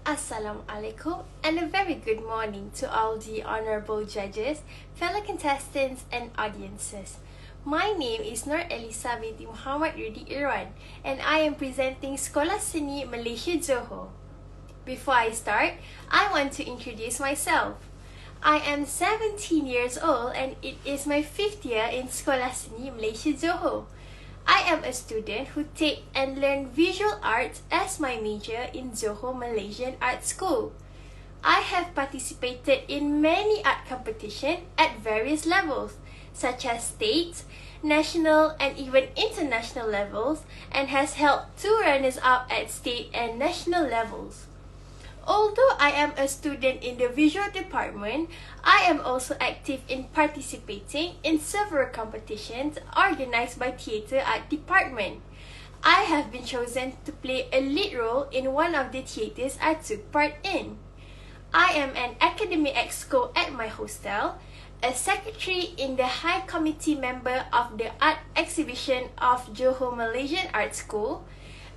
Assalamualaikum and a very good morning to all the honorable judges, fellow contestants and audiences. My name is Nur Ellyssa binti Mohd Rudy Irwan and I am presenting Sekolah Seni Malaysia Johor. Before I start, I want to introduce myself. I am 17 years old and it is my 5th year in Sekolah Seni Malaysia Johor. I am a student who take and learn visual arts as my major in Johor Malaysian Art School. I have participated in many art competitions at various levels, such as state, national and even international levels, and has held 2 runners-up at state and national levels. Although I am a student in the visual department, I am also active in participating in several competitions organized by Theatre Art Department. I have been chosen to play a lead role in one of the theatres I took part in. I am an academic exco at my hostel, a secretary in the High Committee member of the Art Exhibition of Johor Malaysian Art School,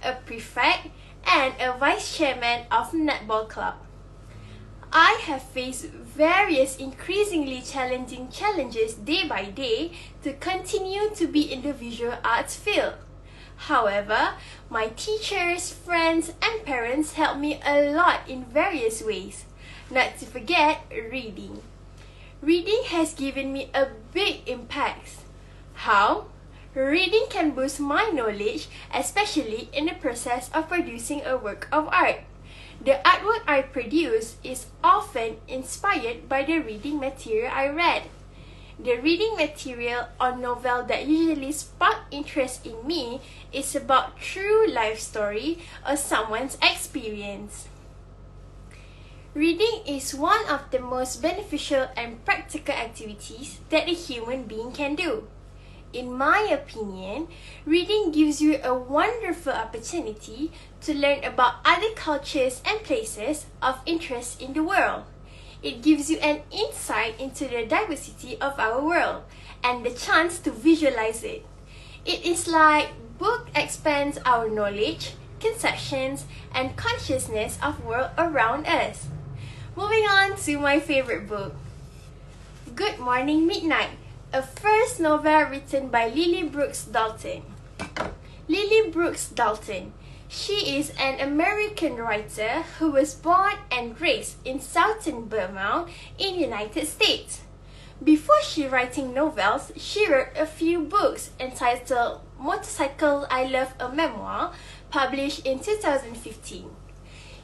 a prefect, and a vice chairman of Netball Club. I have faced various increasingly challenging challenges day by day to continue to be in the visual arts field. However, my teachers, friends, and parents helped me a lot in various ways. Not to forget reading. Reading has given me a big impact. How? Reading can boost my knowledge, especially in the process of producing a work of art. The artwork I produce is often inspired by the reading material I read. The reading material or novel that usually spark interest in me is about true life story or someone's experience. Reading is one of the most beneficial and practical activities that a human being can do. In my opinion, reading gives you a wonderful opportunity to learn about other cultures and places of interest in the world. It gives you an insight into the diversity of our world and the chance to visualize it. It is like book expands our knowledge, conceptions, and consciousness of world around us. Moving on to my favorite book, Good Morning Midnight, a first novel written by Lily Brooks Dalton. Lily Brooks Dalton. She is an American writer who was born and raised in southern Burma in United States. Before she writing novels, she wrote a few books entitled Motorcycle I Love, a Memoir, published in 2015.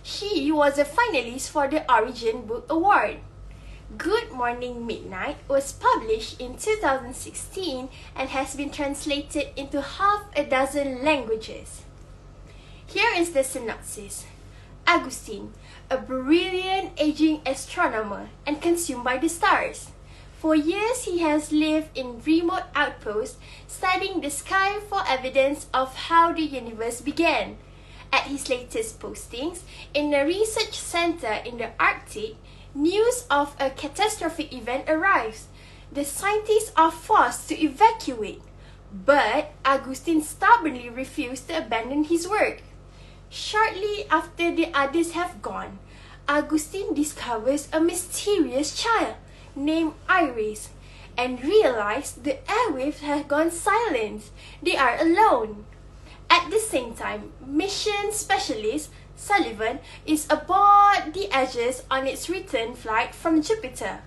She was a finalist for the Origin Book Award. Good Morning Midnight was published in 2016 and has been translated into half a dozen languages. Here is the synopsis. Agustin, a brilliant aging astronomer and consumed by the stars. For years he has lived in remote outposts studying the sky for evidence of how the universe began. At his latest postings in a research center in the Arctic, news of a catastrophic event arrives. The scientists are forced to evacuate, but Agustin stubbornly refused to abandon his work. Shortly after the others have gone, Agustin discovers a mysterious child named Iris and realizes the airwaves have gone silent. They are alone. At the same time, mission specialist Sullivan is aboard the Aegis on its return flight from Jupiter.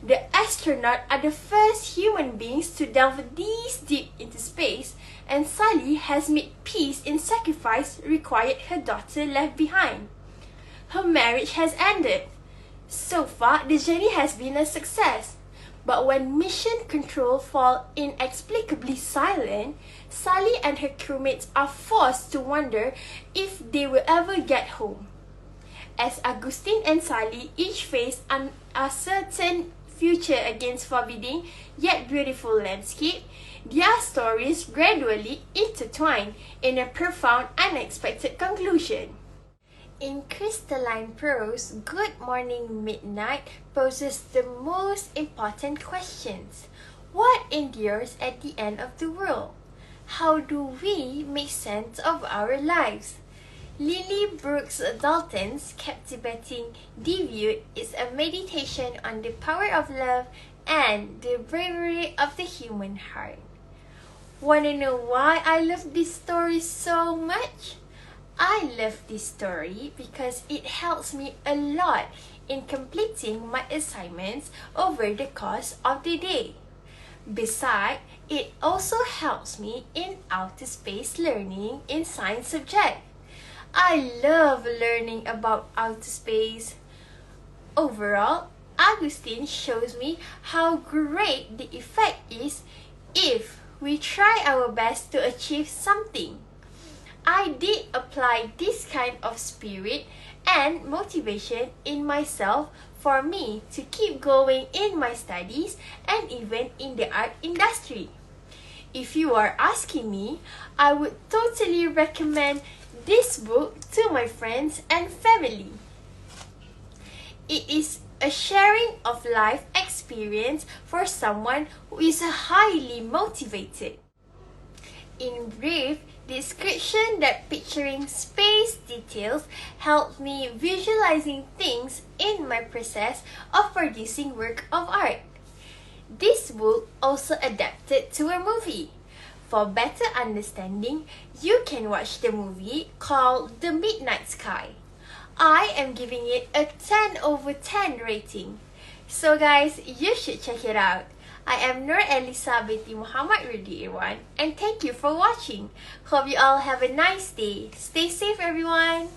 The astronauts are the first human beings to delve this deep into space, and Sally has made peace in sacrifice required her daughter left behind. Her marriage has ended. So far, the journey has been a success. But when mission control fall inexplicably silent, Sally and her crewmates are forced to wonder if they will ever get home. As Agustin and Sally each face an uncertain future against forbidding yet beautiful landscape, their stories gradually intertwine in a profound, unexpected conclusion. In crystalline prose, Good Morning Midnight poses the most important questions. What endures at the end of the world? How do we make sense of our lives? Lily Brooks Dalton's captivating debut is a meditation on the power of love and the bravery of the human heart. Wanna know why I love this story so much? I love this story because it helps me a lot in completing my assignments over the course of the day. Besides, it also helps me in outer space learning in science subject. I love learning about outer space. Overall, Augustine shows me how great the effect is if we try our best to achieve something. I did apply this kind of spirit and motivation in myself for me to keep going in my studies and even in the art industry. If you are asking me, I would totally recommend this book to my friends and family. It is a sharing of life experience for someone who is highly motivated. In brief, description that picturing space details helped me visualizing things in my process of producing work of art. This book also adapted to a movie. For better understanding, you can watch the movie called The Midnight Sky. I am giving it a 10/10 rating. So guys, you should check it out. I am Nur Ellyssa binti Mohd Rudy Irwan and thank you for watching. Hope you all have a nice day. Stay safe everyone.